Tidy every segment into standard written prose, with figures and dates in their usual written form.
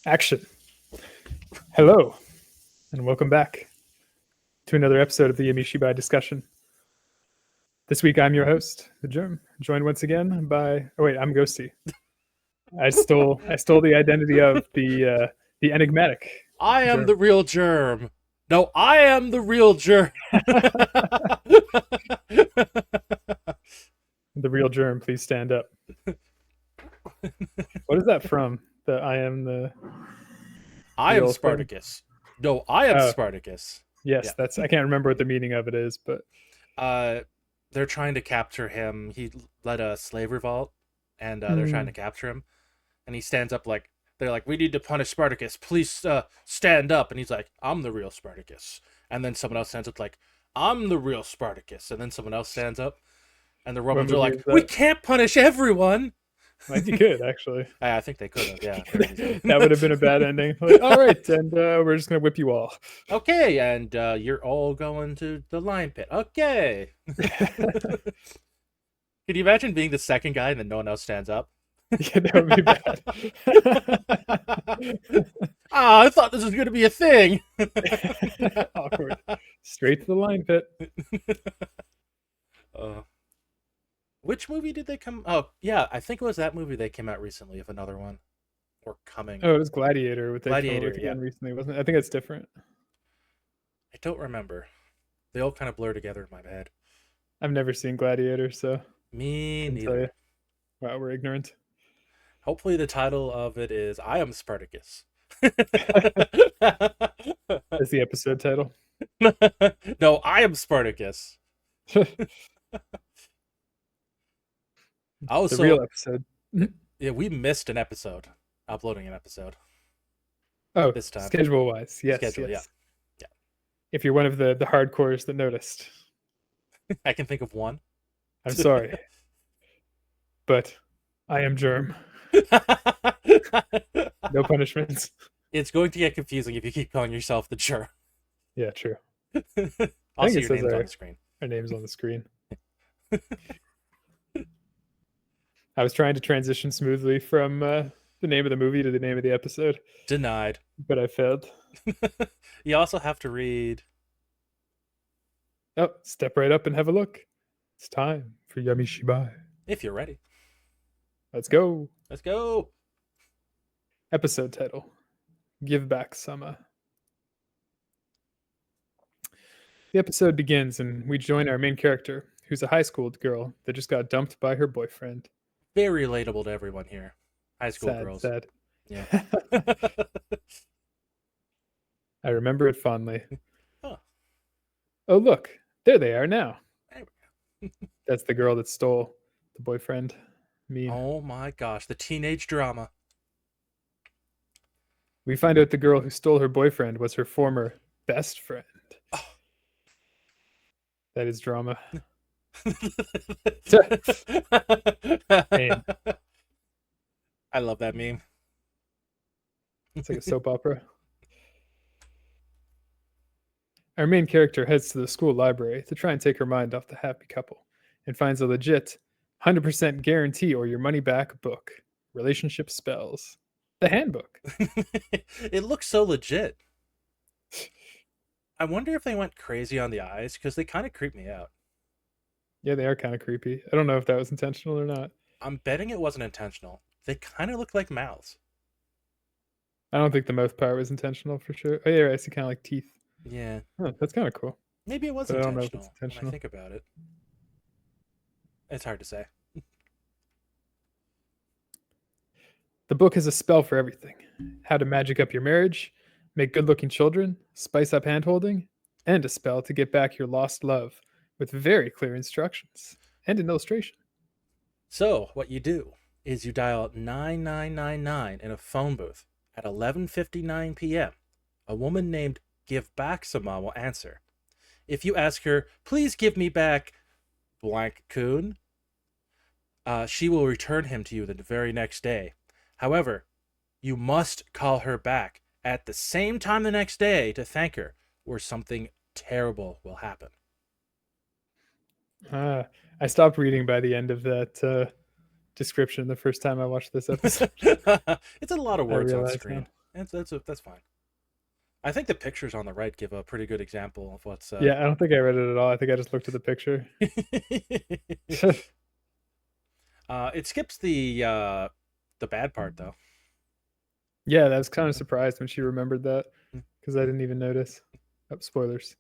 Action. Hello, and welcome back to another episode of the Yami Shibai discussion. This week I'm your host, the Germ, joined once again by I'm Ghosty. I stole the identity of the enigmatic I am Germ. the real germ. No, I am the real germ. The real Germ, please stand up. What is that from? The I am the I am real thing. Spartacus. No, I am Oh, Spartacus. yes, Yeah. that's I can't remember what the meaning of it is, but Uh, they're trying to capture him. He led a slave revolt, and they're trying mm, to capture him. And he stands up like they're like, "We need to punish Spartacus. Please stand up." And he's like, "I'm the real Spartacus." And then someone else stands up like, "I'm the real Spartacus." And then someone else stands up, and the what Romans are movie like, is "We that? can't punish everyone." Like you could actually. I think they could have, yeah, very easily. That would have been a bad ending. Like, all right, and we're just gonna whip you all. Okay, and you're all going to the lion pit. Okay. Can you imagine being the second guy and then no one else stands up? Yeah, that would be bad. Ah, I thought this was going to be a thing. Awkward. Straight to the line pit. uh, which movie did they come? Oh, yeah, I think it was that movie they came out recently, if another one, or coming. Oh, it was Gladiator. What they come up Gladiator, with yeah. again recently, wasn't it? I think it's different. I don't remember. They all kind of blur together in my head. I've never seen Gladiator, so I Me can tell you. neither. Wow, we're ignorant. Hopefully, the title of it is "I Am Spartacus." That's the episode title. No, I am Spartacus. The real Also, episode. yeah, we missed an episode, uploading an episode Oh, this time. schedule wise. Yes, Schedule, yeah. yes. If you're one of the hardcores that noticed, I can think of one. I'm sorry, but I am Germ. No punishments. It's going to get confusing if you keep calling yourself the germ. Yeah, true. I think Also, it your says name's on the screen. our names on the screen. I was trying to transition smoothly from the name of the movie to the name of the episode, Denied. but I failed. You also have to read. Oh, step right up and have a look. It's time for Yami Shibai. If you're ready. Let's go. Let's go. Episode title: Giveback-sama. The episode begins, and we join our main character, who's a high school girl that just got dumped by her boyfriend. Very relatable to everyone here. High school Sad, girls. sad. Yeah. I remember it fondly. Oh, Oh, look, there they are now. there That's the girl that stole the boyfriend. Mean. Oh my gosh, the teenage drama. We find out the girl who stole her boyfriend was her former best friend. Oh. That is drama. I love that meme. It's like a soap opera. Our main character heads to the school library to try and take her mind off the happy couple and finds a legit 100% guarantee or your money back book, Relationship Spells, the handbook. It looks so legit. I wonder if they went crazy on the eyes because they kind of creep me out. Yeah, they are kind of creepy. I don't know if that was intentional or not. I'm betting it wasn't intentional. They kind of look like mouths. I don't think the mouth part was intentional for sure. Oh, yeah, I see kind of like teeth. Yeah, Oh, that's kind of cool. maybe it was But I don't know if it's intentional when I intentional. think about it. It's hard to say. The book has a spell for everything: how to magic up your marriage, make good looking children, spice up handholding, and a spell to get back your lost love with very clear instructions and an illustration. So, what you do is you dial 9999 in a phone booth at 11:59 p.m. A woman named Giveback-sama will answer. If you ask her, "Please give me back blank coon," she will return him to you the very next day. However, you must call her back at the same time the next day to thank her, or something terrible will happen. Ah, I stopped reading by the end of that description the first time I watched this episode. It's a lot of I words on realized screen. now. That's fine. I think the pictures on the right give a pretty good example of what's. Yeah, I don't think I read it at all. I think I just looked at the picture. It skips the bad part though. Yeah, I was kind of surprised when she remembered that because I didn't even notice. Oh, spoilers.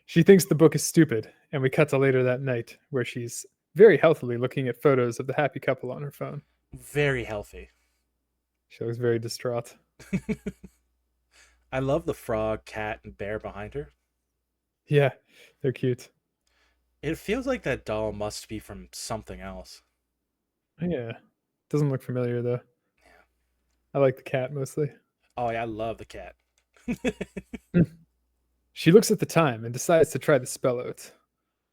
She thinks the book is stupid, and we cut to later that night where she's very healthily looking at photos of the happy couple on her phone. Very healthy. She looks very distraught. I love the frog, cat, and bear behind her. Yeah, they're cute. It feels like that doll must be from something else. Yeah, doesn't look familiar though. Yeah. I like the cat mostly. Oh yeah, I love the cat. She looks at the time and decides to try the spell out.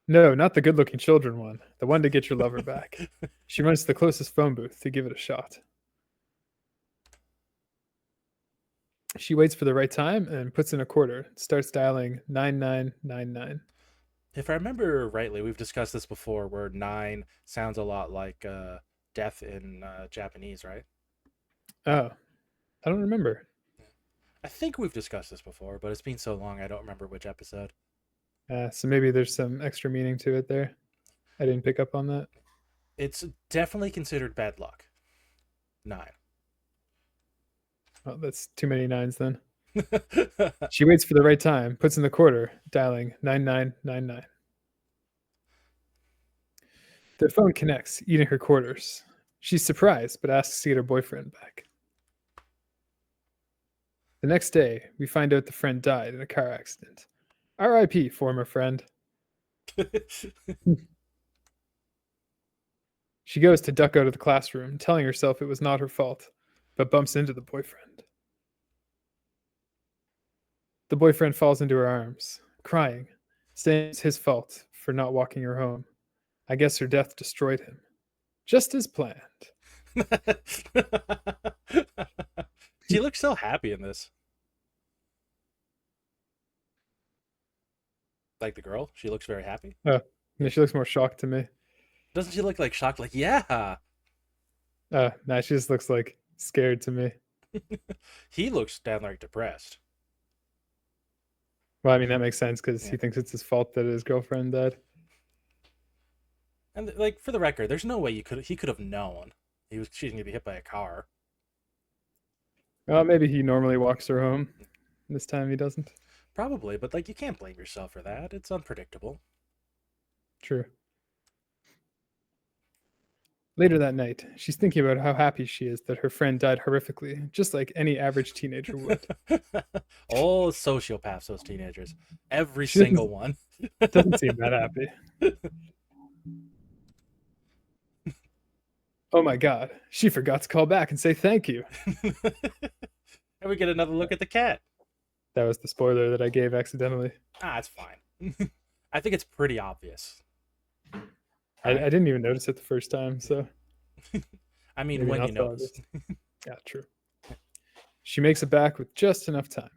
No, not the good looking children one, the one to get your lover back. She runs to the closest phone booth to give it a shot. She waits for the right time and puts in a quarter, starts dialing 9999. If I remember rightly, we've discussed this before, where nine sounds a lot like death in Japanese, right? Oh, I don't remember. I think we've discussed this before, but it's been so long I don't remember which episode. So maybe there's some extra meaning to it there. I didn't pick up on that. It's definitely considered bad luck. Nine. Oh, that's too many nines then. She waits for the right time, puts in the quarter, dialing 9999. The phone connects, eating her quarters. She's surprised, but asks to get her boyfriend back. The next day, we find out the friend died in a car accident. RIP, former friend. She goes to duck out of the classroom, telling herself it was not her fault, but bumps into the boyfriend. The boyfriend falls into her arms, crying, saying it's his fault for not walking her home. I guess her death destroyed him. Just as planned. She looks so happy in this. Like the girl, she looks very happy. Oh, yeah, she looks more shocked to me. Doesn't she look like shocked? Like, yeah. Nah, she just looks like scared to me. He looks downright depressed. Well, I mean, that makes sense because Yeah. he thinks it's his fault that his girlfriend died. And like for the record, there's no way he could have known she's gonna be hit by a car. Well, maybe he normally walks her home. This time he doesn't. Probably, but like you can't blame yourself for that. It's unpredictable. True. Later that night, she's thinking about how happy she is that her friend died horrifically, just like any average teenager would. All sociopaths, those teenagers. Every She single one. doesn't seem that happy. Oh my god, she forgot to call back and say thank you. And we get another look at the cat. That was the spoiler that I gave accidentally. It's fine. I think it's pretty obvious. I didn't even notice it the first time, so. I mean, maybe when not you so notice. obvious. Yeah, true. She makes it back with just enough time.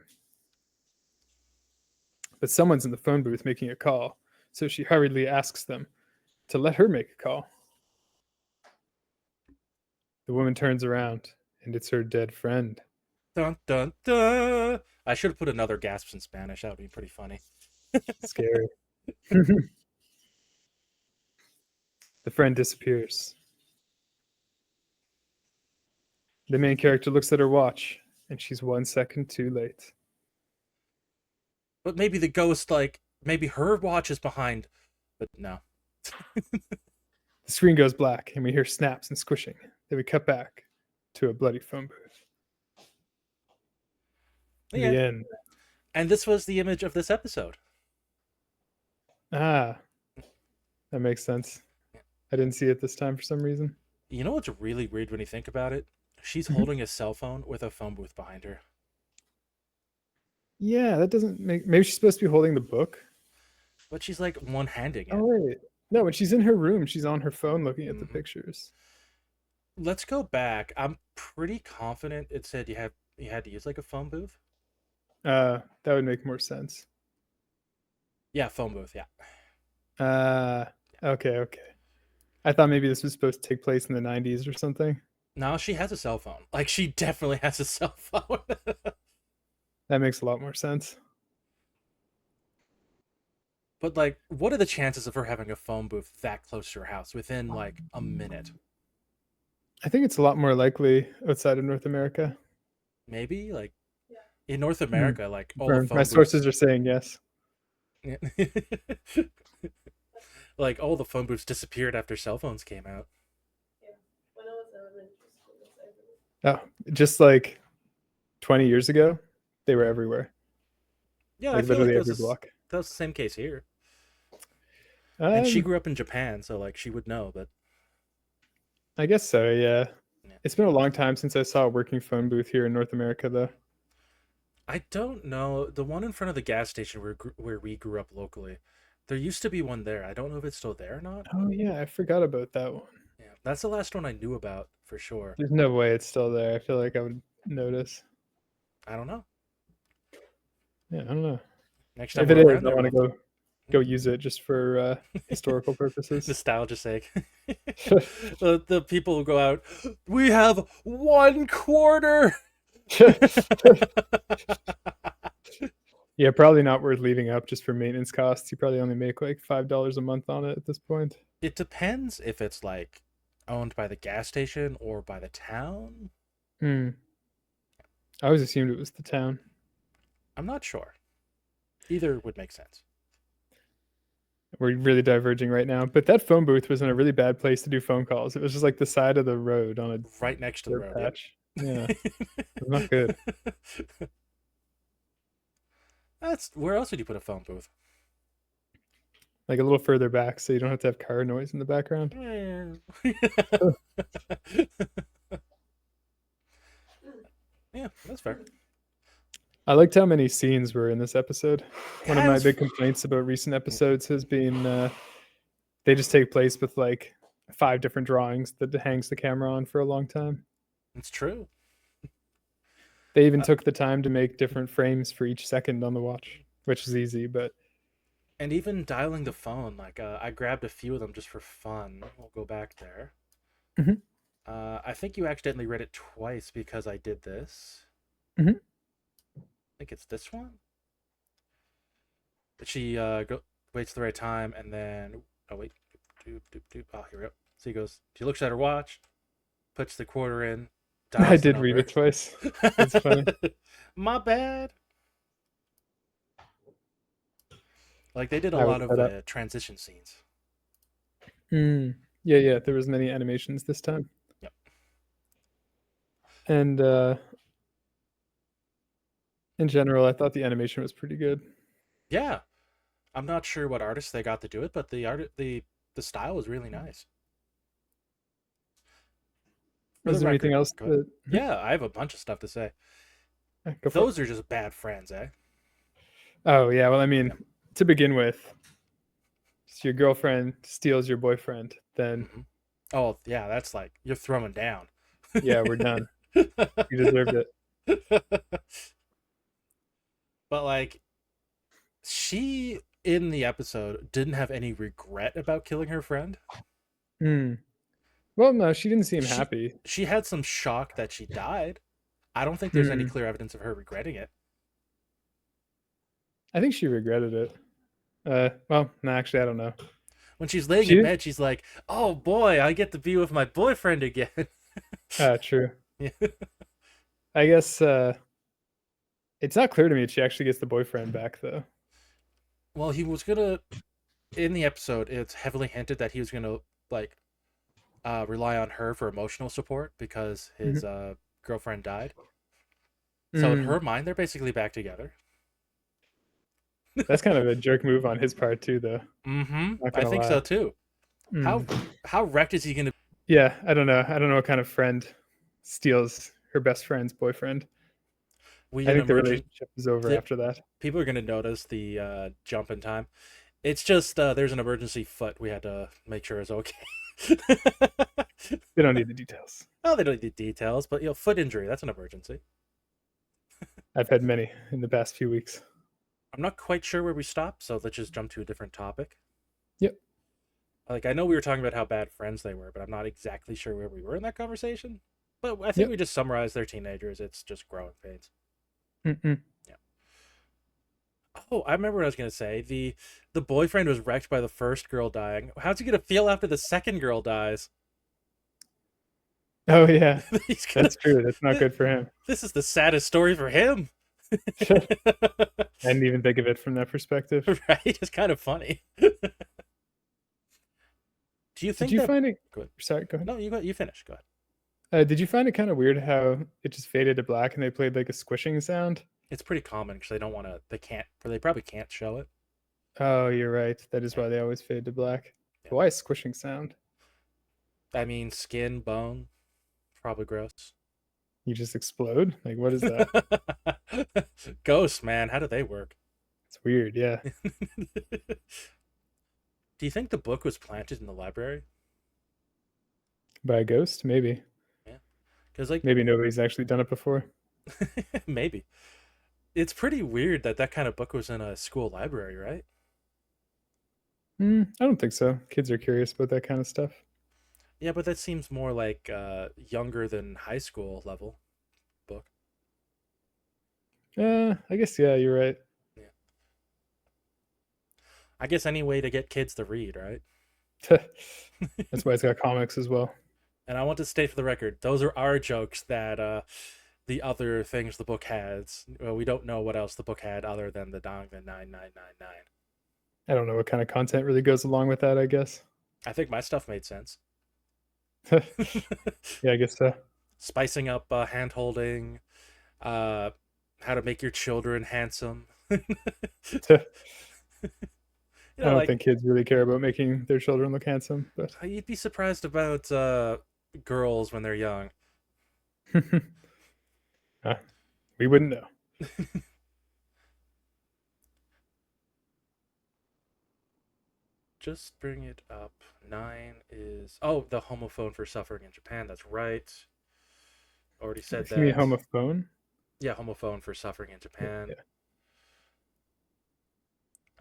But someone's in the phone booth making a call, so she hurriedly asks them to let her make a call. The woman turns around, and it's her dead friend. Dun dun dun. I should have put another gasp in Spanish. That would be pretty funny. Scary. The friend disappears. The main character looks at her watch, and she's 1 second too late. But maybe the ghost, like, maybe her watch is behind. But no. The screen goes black, and we hear snaps and squishing. Then we cut back to a bloody phone booth. Yeah. The end. And this was the image of this episode. Ah, that makes sense. I didn't see it this time for some reason. You know what's really weird when you think about it? She's Mhm. holding a cell phone with a phone booth behind her. Yeah, that doesn't make. Maybe she's supposed to be holding the book. But she's like one handing it. Oh wait, no. When she's in her room, she's on her phone looking at the Mhm. pictures. Let's go back. I'm pretty confident it said you had to use like a phone booth. That would make more sense. Yeah, phone booth, yeah. Okay. I thought maybe this was supposed to take place in the 90s or something. Now she has a cell phone. Like, she definitely has a cell phone. That makes a lot more sense. But, like, what are the chances of her having a phone booth that close to her house within, like, a minute? I think it's a lot more likely outside of North America. Maybe? Like, in North Hmm. America, like, all the Confirmed. My phone booths. sources are saying yes. Like, all the phone booths disappeared after cell phones came out. Oh, just like 20 years ago, they were everywhere, Yeah, I like feel like literally every block. that was the same case here. And she Um, grew up in Japan, so, like, she would know, but I guess so. Yeah, yeah. it's been a long time since I saw a working phone booth here in North America, though. I don't know. The one in front of the gas station where we grew up locally, there used to be one there. I don't know if it's still there or not. Oh yeah, I forgot about that one. Yeah, that's the last one I knew about for sure. There's no way it's still there. I feel like I would notice. I don't know. Yeah, I don't know. Next time If it we're is, around I there, want to we'll go use it just for historical purposes. nostalgia sake. The people who go out, we have 1 quarter. Yeah, probably not worth leaving up just for maintenance costs. You probably only make like $5 a month on it at this point. It depends if it's like owned by the gas station or by the town. Hmm. I always assumed it was the town. I'm not sure. Either would make sense. We're really diverging right now, but that phone booth was in a really bad place to do phone calls. It was just like the side of the road on a Right next to the dirt road. Yep. patch. Yeah, it was not good. That's where else would you put a phone booth? Like a little further back, so you don't have to have car noise in the background. Yeah, that's fair. I liked how many scenes were in this episode. One of Yeah, my big complaints about recent episodes has been they just take place with like 5 different drawings that hangs the camera on for a long time. it's true. They even Uh, took the time to make different frames for each second on the watch, which is easy, but and even dialing the phone, like I grabbed a few of them just for fun. We'll go back there. Mhm, I think you accidentally read it twice because I did this. mhm. I think it's this one. She waits the right time and then oh wait, doop, doop, doop. Oh, here we go. So he goes. She looks at her watch, puts the quarter in, I dials the did read number. it twice. That's funny. My bad. Like they did a I was lot of set up. transition scenes. Mm. Yeah, yeah. There was many animations this time, Yep. and in general, I thought the animation was pretty good. Yeah, I'm not sure what artists they got to do it, but the style was really nice. For the Was there anything record, else go ahead. that Yeah, I have a bunch of stuff to say. go for it? Those are just bad friends, eh? Oh yeah. Well, I mean, Yep. to begin with, if your girlfriend steals your boyfriend, then Hmm. Oh yeah, that's like you're throwing down. yeah, we're done. You deserved it. But like she in the episode didn't have any regret about killing her friend. Hmm. Well, no, she didn't seem She happy. she had some shock that she died. I don't think there's any Hmm. clear evidence of her regretting it. I think she regretted it. Well, no, actually, I don't know. When she's laying She in did. bed, she's like, "Oh boy, I get to be with my boyfriend again." True. Yeah. I guess it's not clear to me if she actually gets the boyfriend back, though. Well, he was gonna in the episode. It's heavily hinted that he was gonna like rely on her for emotional support because his Mhm. girlfriend died. So in Mm. her mind, they're basically back together. That's kind of a jerk move on his part, too, though. Mm-hmm. Not I gonna think so lie. too. How Mm. how wrecked is he gonna? Yeah, I don't know. I don't know what kind of friend steals her best friend's boyfriend. We I an think the emergent. relationship is over The, after that. people are gonna notice the jump in time. It's just there's an emergency foot. We had to make sure it's okay. They don't need the details. Oh, they don't need the details, but foot injury, that's an emergency. I've had many in the past few weeks. I'm not quite sure where we stopped, so let's just jump to a different topic. Yep. Like I know we were talking about how bad friends they were, but I'm not exactly sure where we were in that conversation. But I think Yep. we just summarized they're teenagers. It's just growing pains. Mm-mm. Yeah. Oh, I remember what I was gonna say. The boyfriend was wrecked by the first girl dying. How's he gonna feel after the second girl dies? Oh yeah, He's gonna. that's true. That's not good for him. This is the saddest story for him. I didn't even think of it from that perspective. Right? It's kind of funny. Do you Did think you that? find it? Go ahead. Sorry, go ahead. No, you finish. Go ahead. Did you find it kind of weird how it just faded to black and they played like a squishing sound? It's pretty common because they don't want to. They can't. Or they probably can't show it. Oh, you're right. That is Yeah. why they always fade to black. Yeah. Why a squishing sound? I mean, skin, bone, probably gross. You just explode? Like, what is that? Ghosts, man. How do they work? It's weird. Yeah. Do you think the book was planted in the library? By a ghost? Maybe. Yeah. Because, like, Maybe nobody's actually done it before. maybe. It's pretty weird that that kind of book was in a school library, right? I don't think so. Kids are curious about that kind of stuff. Yeah, but that seems more like younger than high school level book. I guess, yeah, you're right. Yeah. I guess any way to get kids to read, right? That's why it's got comics as well. And I want to state for the record, those are our jokes that the other things the book has. Well, we don't know what else the book had other than the Dong the 9999. I don't know what kind of content really goes along with that, I guess. I think my stuff made sense. Yeah, I guess so. Spicing up hand holding, how to make your children handsome. I don't think kids really care about making their children look handsome, but You'd be surprised about girls when they're young. we wouldn't know. Just bring it up. 9 is the homophone for suffering in Japan. That's right. Already said You mean that. homophone? Yeah, homophone for suffering in Japan. Yeah.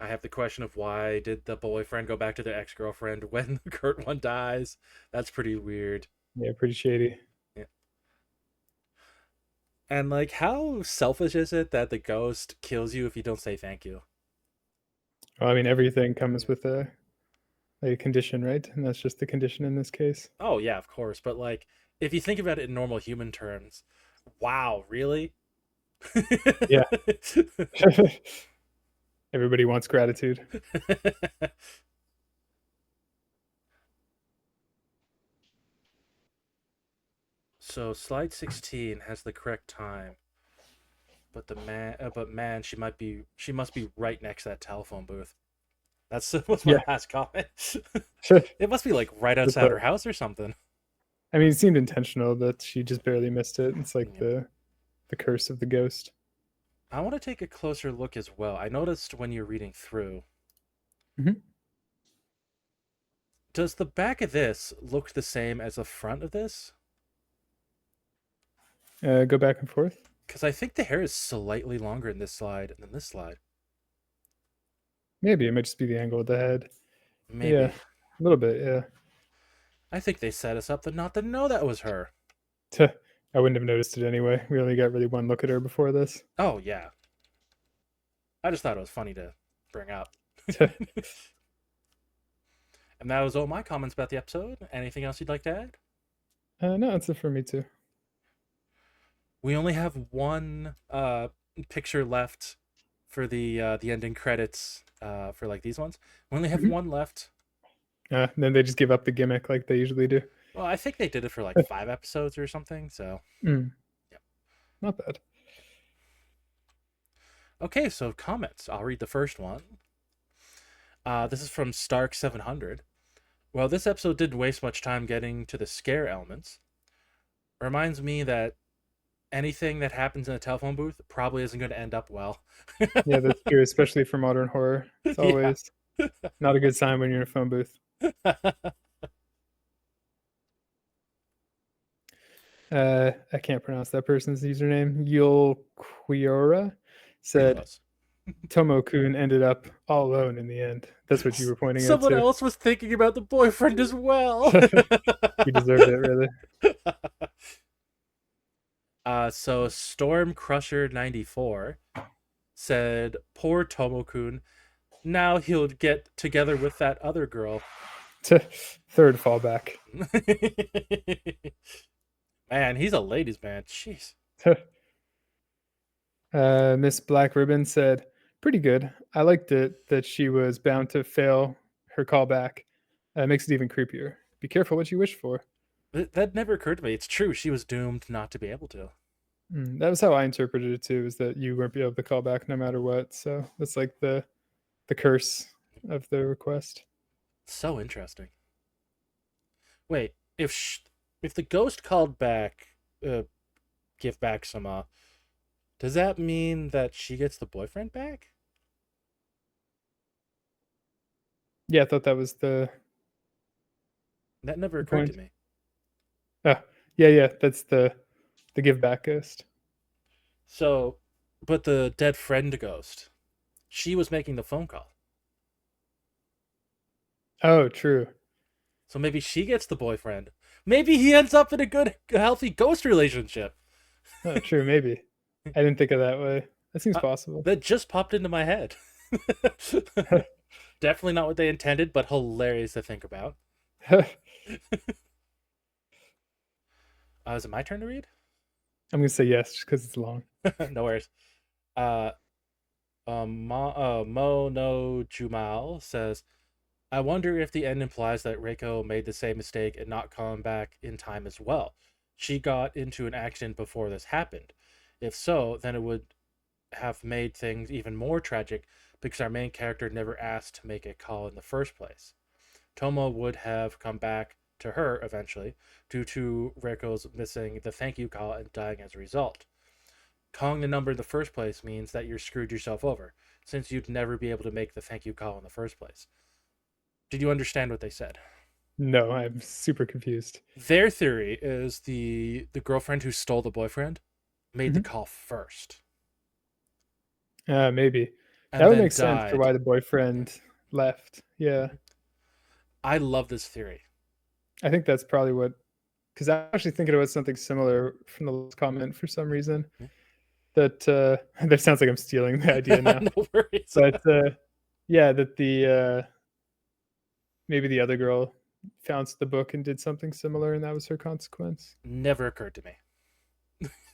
I have the question of why did the boyfriend go back to their ex-girlfriend when the Kurt one dies? That's pretty weird. Yeah, pretty shady. Yeah. And like, how selfish is it that the ghost kills you if you don't say thank you? Well, I mean, everything comes with a condition, right? And that's just the condition in this case. Oh yeah, of course. But like, if you think about it in normal human terms, wow, really? Yeah. Everybody wants gratitude. So slide 16 has the correct time, but man, she must be right next to that telephone booth. That's what's my Yeah. last comment. I It must be like right outside her house or something. mean, it seemed intentional that she just barely missed it. It's like Yeah. the curse of the ghost. I want to take a closer look as well. I noticed when you're reading through, Mhm. does the back of this look the same as the front of this? Go back and forth. Because I think the hair is slightly longer in this slide than this slide. Maybe it might just be the angle of the head. Maybe. Yeah, a little bit. Yeah. I think they set us up to not to know that was her. I wouldn't have noticed it anyway. We only got really one look at her before this. Oh, yeah. I just thought it was funny to bring up. And that was all my comments about the episode. Anything else you'd like to add? No, that's it for me too. We only have one picture left for the ending credits for like these ones. We only have Mhm. one left. Then they just give up the gimmick like they usually do. Well, I think they did it for like 5 episodes or something. So Mm. yeah. Not bad. Okay, so comments. I'll read the first one. This is from Stark 700. Well, this episode didn't waste much time getting to the scare elements. Reminds me that anything that happens in a telephone booth probably isn't going to end up well. Yeah, that's true, especially for modern horror. It's always not a good sign when you're in a phone booth. I can't pronounce that person's username. Yul Quiora said Close. Tomo-kun ended up all alone in the end. That's what you were pointing Someone at too. else was thinking about the boyfriend as well. You deserved it, really. So Storm Crusher 94 said, "Poor Tomokun. Now he'll get together with that other girl." Third fallback. Man, he's a ladies' man. Jeez. Miss Black Ribbon said, "Pretty good. I liked it that she was bound to fail her callback. Makes it even creepier. Be careful what you wish for." That never occurred to me. It's true. She was doomed not to be able to. That was how I interpreted it too. Is that you weren't be able to call back no matter what. So that's like the curse of the request. So interesting. Wait, if the ghost called back, uh, Giveback-sama, does that mean that she gets the boyfriend back? Yeah, I thought that was That never the occurred to point. me. Oh, yeah. That's the give back ghost. So, but the dead friend ghost, she was making the phone call. Oh, true. So maybe she gets the boyfriend. Maybe he ends up in a good, healthy ghost relationship. Oh, true. Maybe I didn't think of that way. That seems Uh, possible. that just popped into my head. Definitely not what they intended, but hilarious to think about. I'm Is it my turn to read? gonna say yes just because it's long. No worries. Uh, Mo no Jumal says, "I wonder if the end implies that Reiko made the same mistake and not calling back in time as well. She got into an accident before this happened. If so, then it would have made things even more tragic because our main character never asked to make a call in the first place. Tomo would have come back to her eventually due to Reiko's missing the thank you call and dying as a result. Calling the number in the first place means that you're screwed yourself over, since you'd never be able to make the thank you call in the first place." Did you understand what they said? No, I'm super confused. Their theory is the girlfriend who stole the boyfriend made the Mhm. call first Maybe that and would then make sense for died. why the boyfriend left. Yeah, I love this theory. I think that's probably what. Because I'm actually thinking about something similar from the last comment for some reason. That that sounds like I'm stealing the idea now. No worries. But yeah, that the maybe the other girl found the book and did something similar, and that was her consequence. Never occurred to me.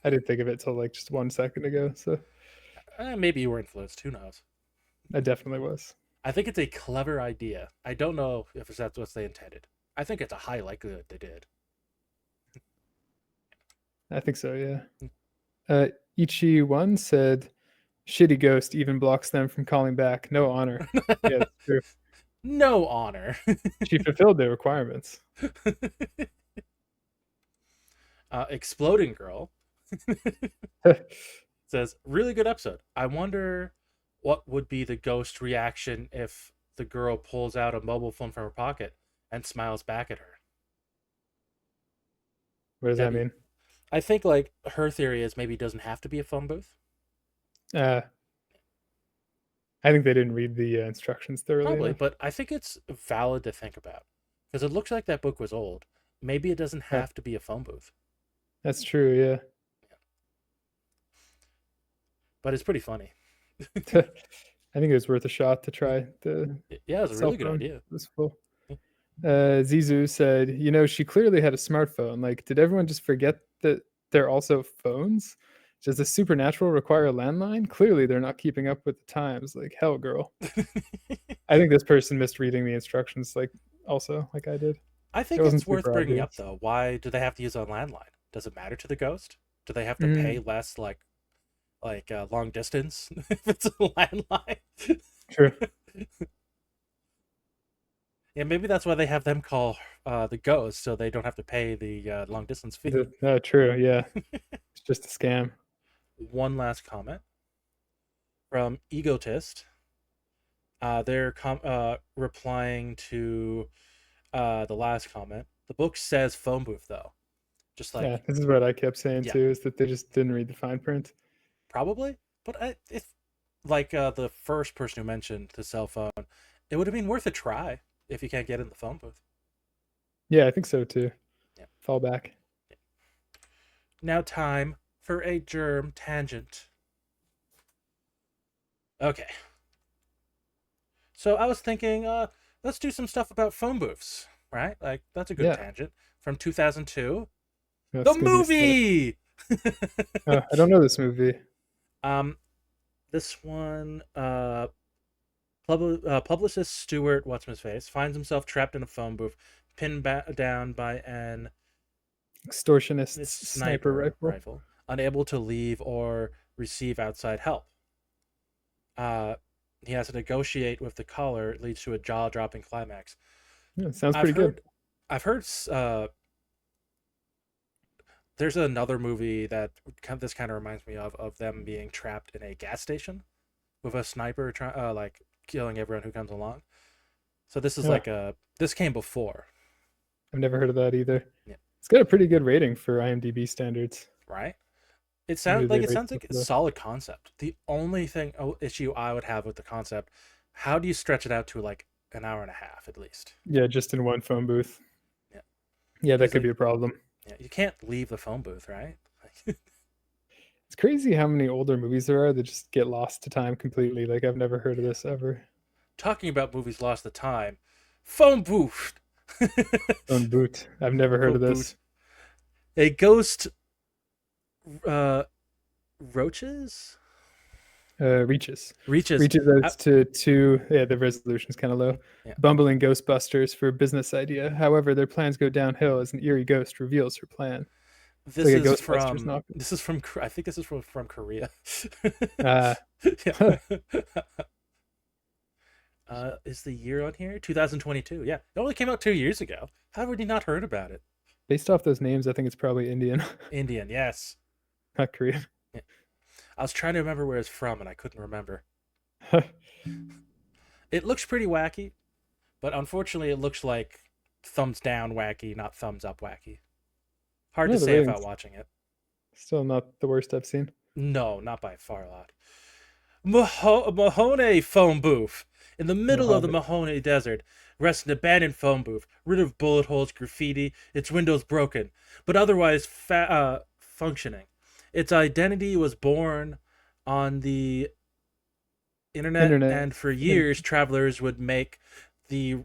I didn't think of it till like just 1 second ago, so Maybe you were influenced. Who knows? I definitely was. I think it's a clever idea. I don't know if that's what they intended. I think it's a high likelihood they did. I think so. Yeah. Ichi one said, "Shitty ghost even blocks them from calling back. No honor." Yeah, that's true. No honor. She fulfilled their requirements. Exploding Girl says, "Really good episode. I wonder what would be the ghost reaction if the girl pulls out a mobile phone from her pocket and smiles back at her." What does that Maybe mean? I think like her theory is maybe it doesn't have to be a phone booth. Uh, I think they didn't read the instructions thoroughly Probably, enough. but I think it's valid to think about because it looks like that book was old. Maybe it doesn't have to be a phone booth, That's true. Yeah. but it's pretty funny. I think it was worth a shot to try the Yeah, it's a cell really good phone. idea. It was full. Zizu said, she clearly had a smartphone. Like, did everyone just forget that they're also phones? Does the supernatural require a landline? Clearly, they're not keeping up with the times. Like, hell, girl. I think this person missed reading the instructions, like, also, like I did. I It think wasn't it's worth super bringing up obvious. though. Why do they have to use a landline? Does it matter to the ghost? Do they have to pay Mm, less, long distance if it's a landline? true. Yeah, maybe that's why they have them call the ghost, so they don't have to pay the long distance fee. True. Yeah. It's just a scam. One last comment from Egotist. They're replying to the last comment. The book says phone booth though, just Yeah. like This is what I kept saying yeah, too, is that they just didn't read the fine print. probably. But if the first person who mentioned the cell phone, it would have been worth a try if you can't get in the phone booth. Yeah, I think so too. Yeah. Fall back. Now time for a germ tangent. Okay. So I was thinking, let's do some stuff about phone booths, right? Like that's a good Yeah. tangent. From 2002, the That's gonna be a start. movie. I don't know this movie. um, this one, publicist Stuart, what's his face, finds himself trapped in a phone booth, pinned down by an Extortionist sniper sniper rifle. rifle, unable to leave or receive outside help. Uh, he has to negotiate with the caller. It leads to a jaw-dropping climax. Yeah, sounds I've pretty good. heard, I've heard. There's another movie that this kind of reminds me of them being trapped in a gas station with a sniper like killing everyone who comes along. So this is Yeah, like a this came before, I've never heard of that either. yeah, It's got a pretty good rating for IMDb standards. right? What do they It rate sounds stuff like a low? solid concept. The only issue I would have with the concept, how do you stretch it out to like an hour and a half at least? Yeah, just in one phone booth. Yeah, Yeah, that because could like be a problem. yeah, you can't leave the phone booth, right? It's crazy how many older movies there are that just get lost to time completely. Like I've never heard of Yeah. this ever. Talking about movies lost the time, phone booth. Phone boot. I've never heard Phone of booth. this. A ghost uh roaches Reaches. reaches Reaches uh, out to two. Yeah, the resolution's kind of low. yeah. Bumbling Ghostbusters for a business idea. However, their plans go downhill as an eerie ghost reveals her plan. It's like a Ghostbusters knock. This is from I think this is from Korea. Uh, Yeah. Is the year on here 2022? Yeah, it only came out 2 years ago. How have we not heard about it? based off those names, I think it's probably Indian, Indian, yes. not Korean. Yeah. I was trying to remember where it's from and I couldn't remember. It looks pretty wacky, but unfortunately, it looks like thumbs down wacky, not thumbs up wacky. Hard to No, the say without ratings watching it. still not the worst I've seen. No, not by far a lot. Mahone phone booth. In the middle of the Mojave. Mahone Desert rests an abandoned phone booth, rid of bullet holes, graffiti, its windows broken, but otherwise functioning. Its identity was born on the internet, Internet. and for years, travelers would make the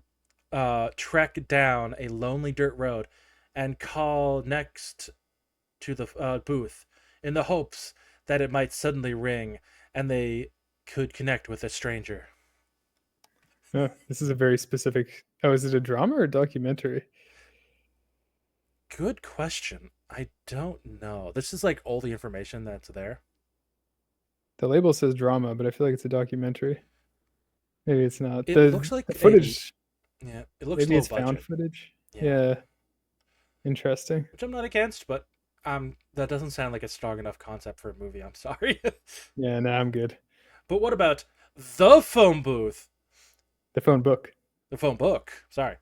trek down a lonely dirt road and call next to the booth in the hopes that it might suddenly ring and they could connect with a stranger. Oh, this is a very specific. Oh, is it a drama or a documentary? Good question. I don't know. This is like all the information that's there. The label says drama, but I feel like it's a documentary. Maybe it's not. It The, looks like the a footage, yeah, it looks maybe low it's found budget. footage. Yeah. Yeah, interesting. Which I'm not against, but that doesn't sound like a strong enough concept for a movie. I'm sorry. Yeah, nah, I'm good. But what about the phone booth? The phone book. The phone book, sorry,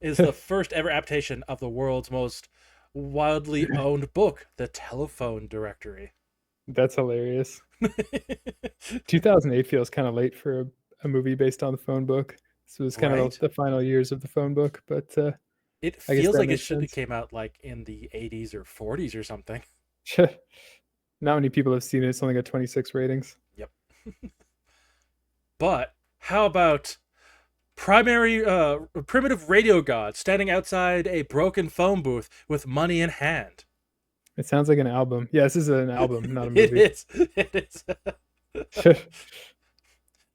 is the first ever adaptation of the world's most wildly owned book, The Telephone Directory. That's hilarious. 2008 feels kind of late for a movie based on the phone book. This was kind of Right? the final years of the phone book, but It I guess feels that like it makes should have sense. came out like in the 80s or 40s or something. Not many people have seen it. It's only got 26 ratings. Yep. But how about primitive radio god standing outside a broken phone booth with money in hand? It sounds like an album. Yeah, this is an album, not a It movie. is. It is.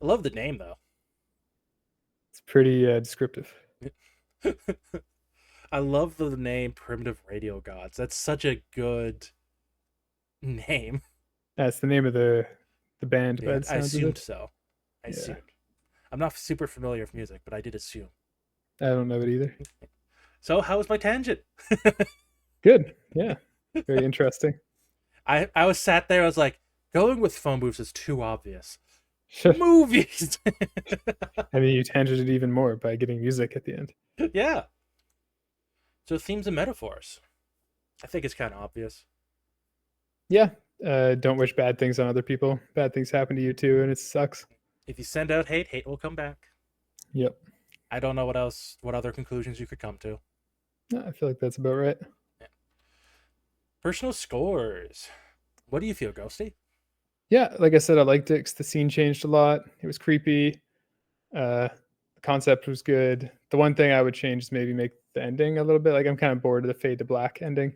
I love the name though. It's pretty descriptive. I love the name Primitive Radio Gods. That's such a good name. That's the name of the band by Yeah, the I sounds of assumed it. so. I Yeah, assumed. I'm not super familiar with music, but I did assume. I don't know it either. So, how was my tangent? Good. Yeah, very interesting. I was sat there. I was like, going with phone booths is too obvious. Movies. I mean, you tangented even more by getting music at the end. Yeah. So themes and metaphors. I think it's kind of obvious. Yeah. Don't wish bad things on other people. Bad things happen to you too, and it sucks. If you send out hate, hate will come back. Yep. I don't know what other conclusions you could come to. I feel like that's about right. Yeah. Personal scores. What do you feel, Ghosty? Yeah, like I said, I liked it 'cause the scene changed a lot. It was creepy. The concept was good. The one thing I would change is maybe make the ending a little bit. Like I'm kind of bored of the fade to black ending.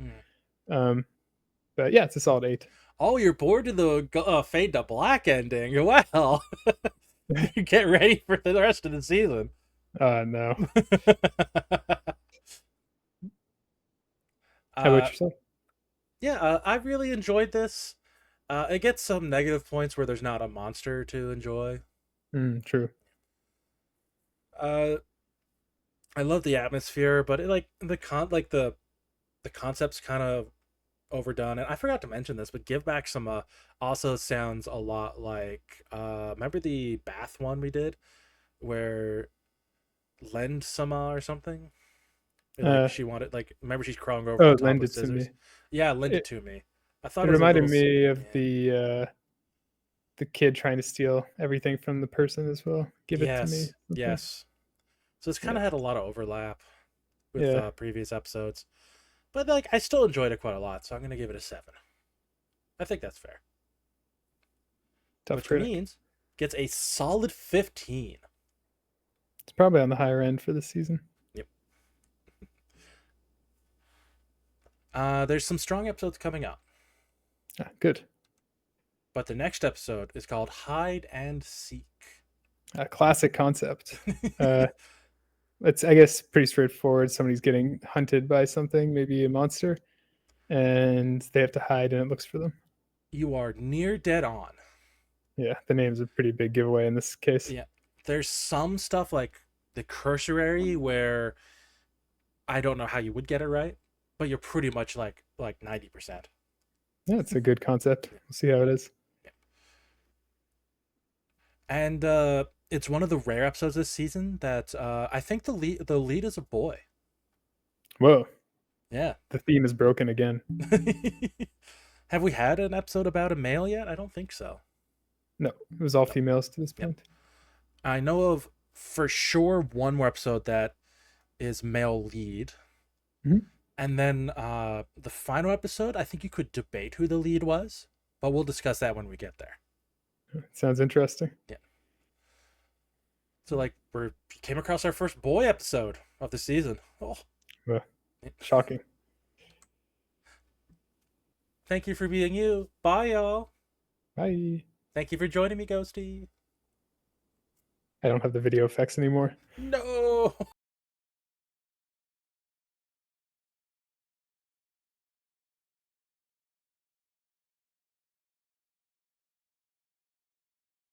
Hmm. Um, but yeah, it's a solid 8. Oh, you're bored of the fade to black ending. Well, get ready for the rest of the season. No. How about uh, yourself? yeah, I really enjoyed this. It gets some negative points where there's not a monster to enjoy. True. Uh, I love the atmosphere, but the concept's kind of overdone. And I forgot to mention this, but Giveback-sama also sounds a lot like remember the bath one we did where Lend-sama or something? Like Uh, she wanted like remember she's crawling over the oh, top lend with it to me. scissors. Yeah, lend it It, to me. I thought it it was a reminded little me of yeah. the kid trying to steal everything from the person as well. Give it to me. Yes, Something. yes. So it's kind Yeah. of had a lot of overlap with Yeah. previous episodes, but like I still enjoyed it quite a lot. So I'm gonna give it a 7. I think that's fair, Tough which critic. means gets a solid 15. It's probably on the higher end for this season. Yep. There's some strong episodes coming up, Good. but the next episode is called Hide and Seek. A classic concept. Uh, it's, I guess, pretty straightforward. Somebody's getting hunted by something, maybe a monster, and they have to hide, and it looks for them. You are near dead on. Yeah, the name's a pretty big giveaway in this case. Yeah. There's some stuff like the cursory where I don't know how you would get it right, but you're pretty much like 90%. Yeah, it's a good concept. We'll see how it is. Yeah. And it's one of the rare episodes this season that I think the lead is a boy. Whoa, Yeah. the theme is broken again. Have we had an episode about a male yet? I don't think so. No, it was all No. females to this Yep. point. I know of for sure one more episode that is male lead. Mhm. And then the final episode, I think you could debate who the lead was, but we'll discuss that when we get there. Sounds interesting. Yeah. So like we came across our first boy episode of the season. Oh, Well, shocking. thank you for being you. Bye, y'all. Bye. Thank you for joining me, Ghosty. I don't have the video effects anymore. No.